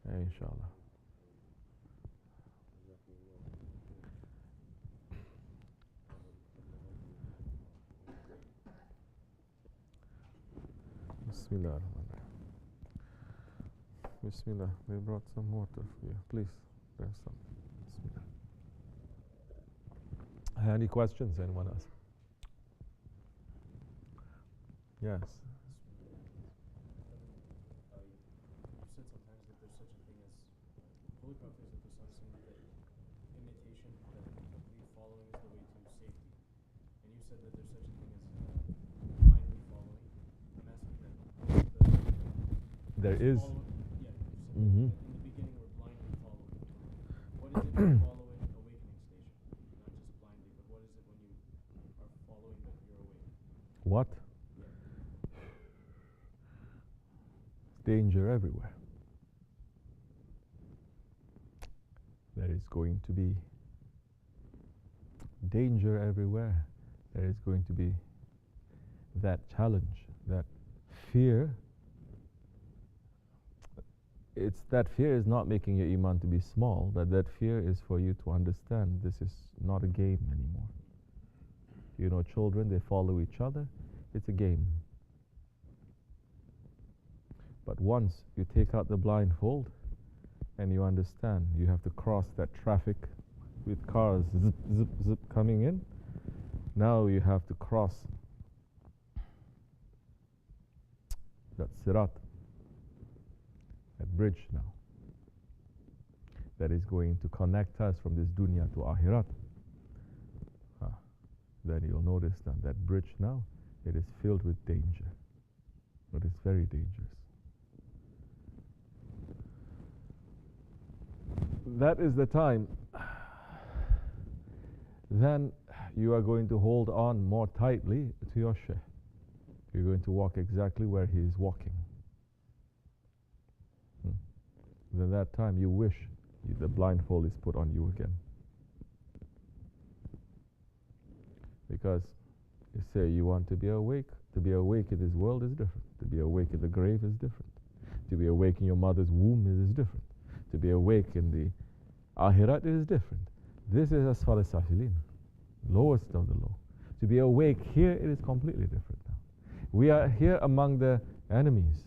Inshallah. Bismillah. Bismillah. We brought some water for you. Please, there's some. Bismillah. Any questions? Anyone else? Yes. You said sometimes that there's such a thing as Holy Prophet saying that imitation, that complete following is the way to safety. And you said that there's such a thing as blindly following. I'm asking that There is. Yeah, you said in the beginning we're blindly following. What is it when you follow an awakening station? Not just blindly, but what is it when you are following that you're awake? What? Danger everywhere. There is going to be danger everywhere. There is going to be that challenge, that fear. It's that fear is not making your iman to be small, but that fear is for you to understand this is not a game anymore. You know, children, they follow each other. It's a game. But once you take out the blindfold and you understand you have to cross that traffic with cars zip, zip, zip coming in, now you have to cross that sirat, that bridge now, that is going to connect us from this dunya to akhirat. Then you'll notice that bridge now, it is filled with danger. It is very dangerous. That is the time then you are going to hold on more tightly to your Shaykh. You're going to walk exactly where he is walking. Then that time you wish the blindfold is put on you again. Because you say you want to be awake. To be awake in this world is different. To be awake in the grave is different. To be awake in your mother's womb is different. To be awake in the akhirat is different. This is asfal safilin, lowest of the low. To be awake here, it is completely different now. We are here among the enemies.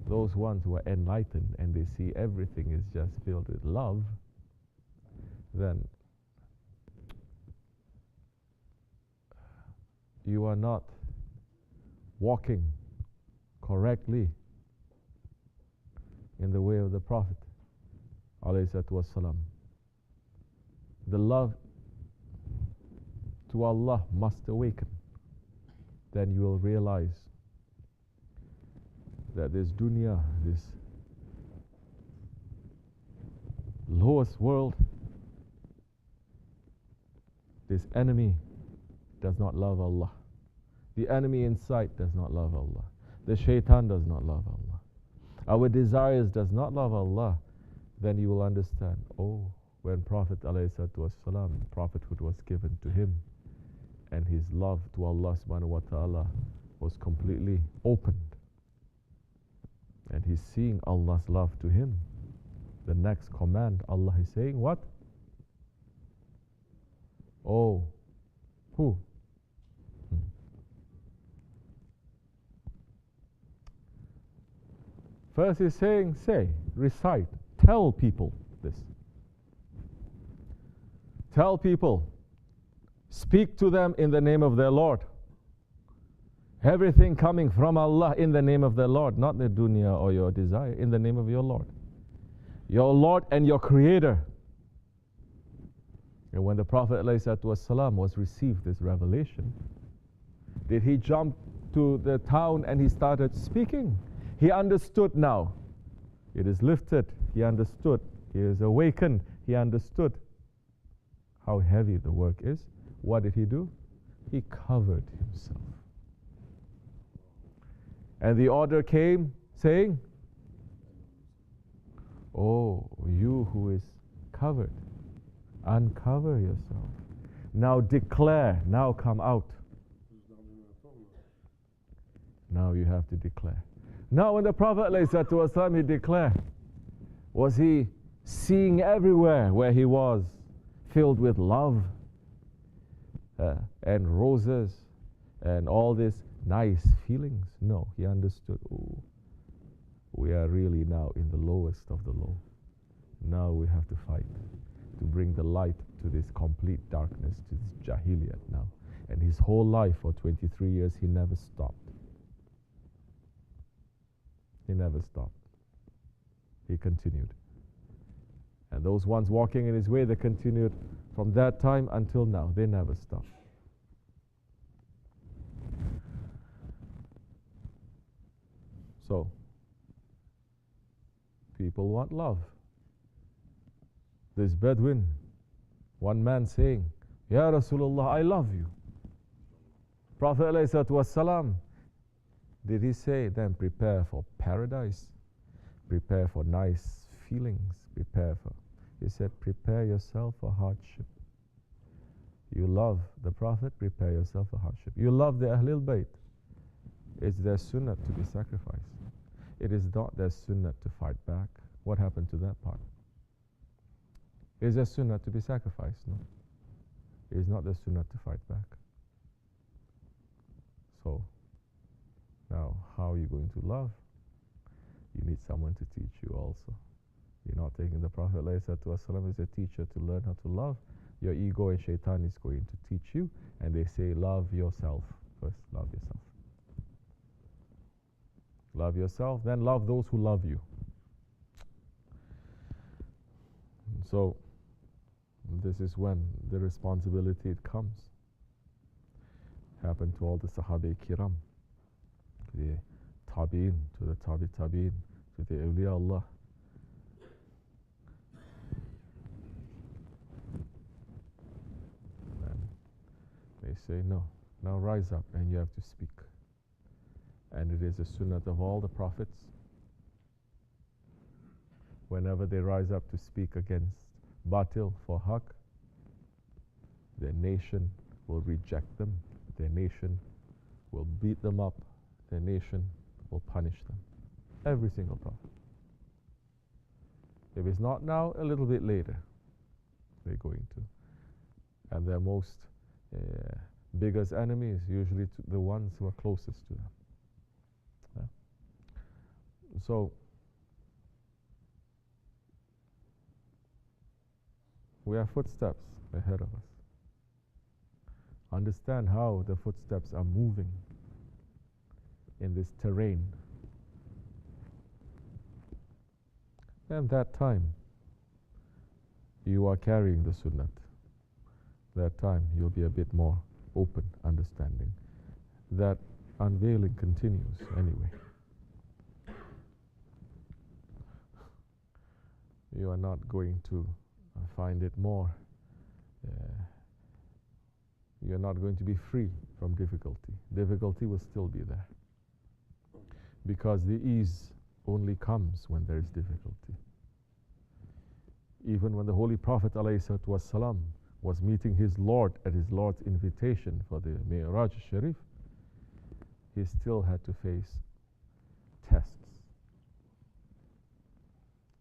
Those ones who are enlightened and they see everything is just filled with love, then you are not walking correctly in the way of the Prophet ﷺ. The love to Allah must awaken. Then you will realize that this dunya, this lowest world, this enemy does not love Allah. The enemy inside does not love Allah. The shaitan does not love Allah. Our desires does not love Allah. Then you will understand, oh, when Prophet ﷺ, prophethood was given to him, and his love to Allah subhanahu wa ta'ala was completely opened, and he's seeing Allah's love to him. The next command, Allah is saying, what? Oh, who? First he's saying, say, recite, tell people this. Tell people, speak to them in the name of their Lord. Everything coming from Allah in the name of the Lord, not the dunya or your desire, in the name of your Lord. Your Lord and your Creator. And when the Prophet ﷺ was received this revelation, did he jump to the town and he started speaking? He understood now. It is lifted. He understood. He is awakened. He understood how heavy the work is. What did he do? He covered himself. And the order came saying, oh, you who is covered, uncover yourself. Now declare, now come out. Now you have to declare. Now when the Prophet ﷺ, he declared, was he seeing everywhere where he was filled with love and roses and all these nice feelings? No, he understood, oh, we are really now in the lowest of the low. Now we have to fight to bring the light to this complete darkness, to this jahiliyat now. And his whole life for 23 years, he never stopped. He never stopped. He continued. And those ones walking in his way, they continued from that time until now. They never stopped. So, people want love. This Bedouin, one man saying, Ya Rasulullah, I love you. Prophet ﷺ, did he say, then prepare for paradise, prepare for nice feelings, prepare for, he said, prepare yourself for hardship. You love the Prophet, prepare yourself for hardship. You love the Ahlul Bayt, it's their sunnah to be sacrificed. It is not their sunnah to fight back. What happened to that part? Is their sunnah to be sacrificed? No. It is not their sunnah to fight back. So, now how are you going to love? You need someone to teach you also. You're not taking the Prophet ﷺ as a teacher to learn how to love. Your ego and shaitan is going to teach you, and they say, love yourself. First, love yourself. Love yourself, then love those who love you. So, this is when the responsibility it comes. Happened to all the Sahabi Kiram, the Tabi'in, to the Tabi'in, to the Awliya Allah. And they say, no, now rise up and you have to speak. And it is the sunnah of all the prophets. Whenever they rise up to speak against batil for haq, their nation will reject them. Their nation will beat them up. Their nation will punish them. Every single prophet. If it's not now, a little bit later, they're going to. And their most biggest enemies, usually the ones who are closest to them. So, we have footsteps ahead of us. Understand how the footsteps are moving in this terrain. And that time, you are carrying the sunnat. That time, you'll be a bit more open, understanding. That unveiling continues anyway. You are not going to find it more. You're not going to be free from difficulty. Difficulty will still be there. Because the ease only comes when there is difficulty. Even when the Holy Prophet ﷺ was meeting his Lord at his Lord's invitation for the Mi'raj Sharif, he still had to face tests.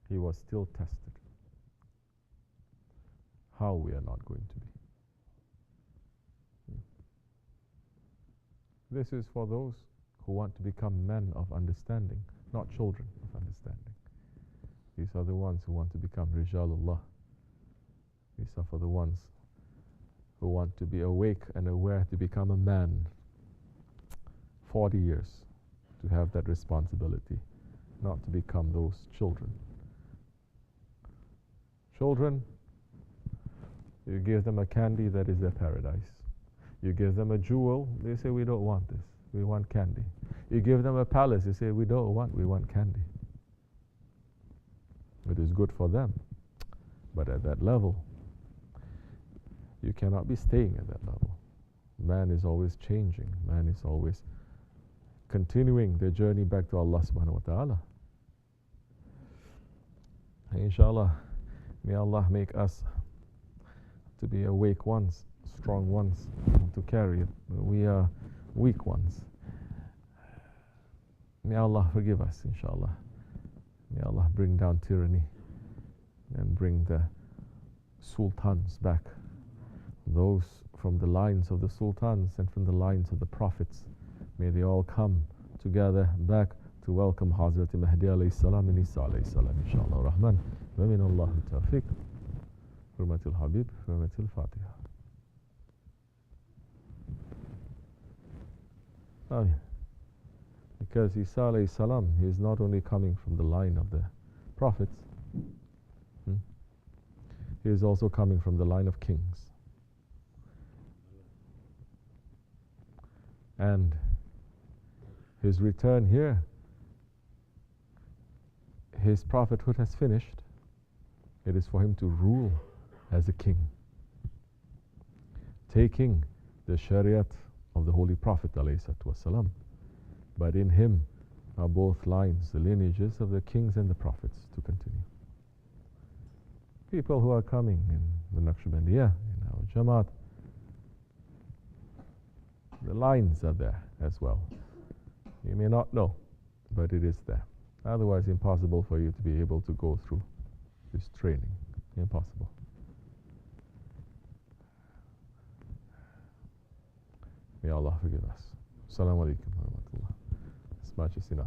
He was still tested. How we are not going to be. This is for those who want to become men of understanding, not children of understanding. These are the ones who want to become Rijalullah. These are for the ones who want to be awake and aware to become a man. 40 years to have that responsibility, not to become those children. Children, you give them a candy, that is their paradise. You give them a jewel, they say, we don't want this, we want candy. You give them a palace, they say, we don't want, we want candy. It is good for them, but at that level, you cannot be staying at that level. Man is always changing, man is always continuing their journey back to Allah subhanahu wa ta'ala. Inshallah, may Allah make us to be awake ones, strong ones, to carry it. We are weak ones. May Allah forgive us, inshallah. May Allah bring down tyranny and bring the sultans back. Those from the lines of the sultans and from the lines of the prophets. May they all come together back to welcome Hazrat Mahdi alayhi salam and Isa alayhi salam, inshallah rahman. Wa min Allah tawfiq. Hurmatul Habib, Hurmatul Fatiha. Because Isa alayhi salam, he is not only coming from the line of the prophets, he is also coming from the line of kings. And his return here, his prophethood has finished. It is for him to rule as a king, taking the shariat of the Holy Prophet ﷺ. But in him are both lines, the lineages of the kings and the prophets to continue. People who are coming in the Nakshibendiya, in our Jamaat, the lines are there as well. You may not know, but it is there. Otherwise, impossible for you to be able to go through this training. Impossible. May Allah forgive us. Assalamu alaikum wa rahmatullah. As much as enough.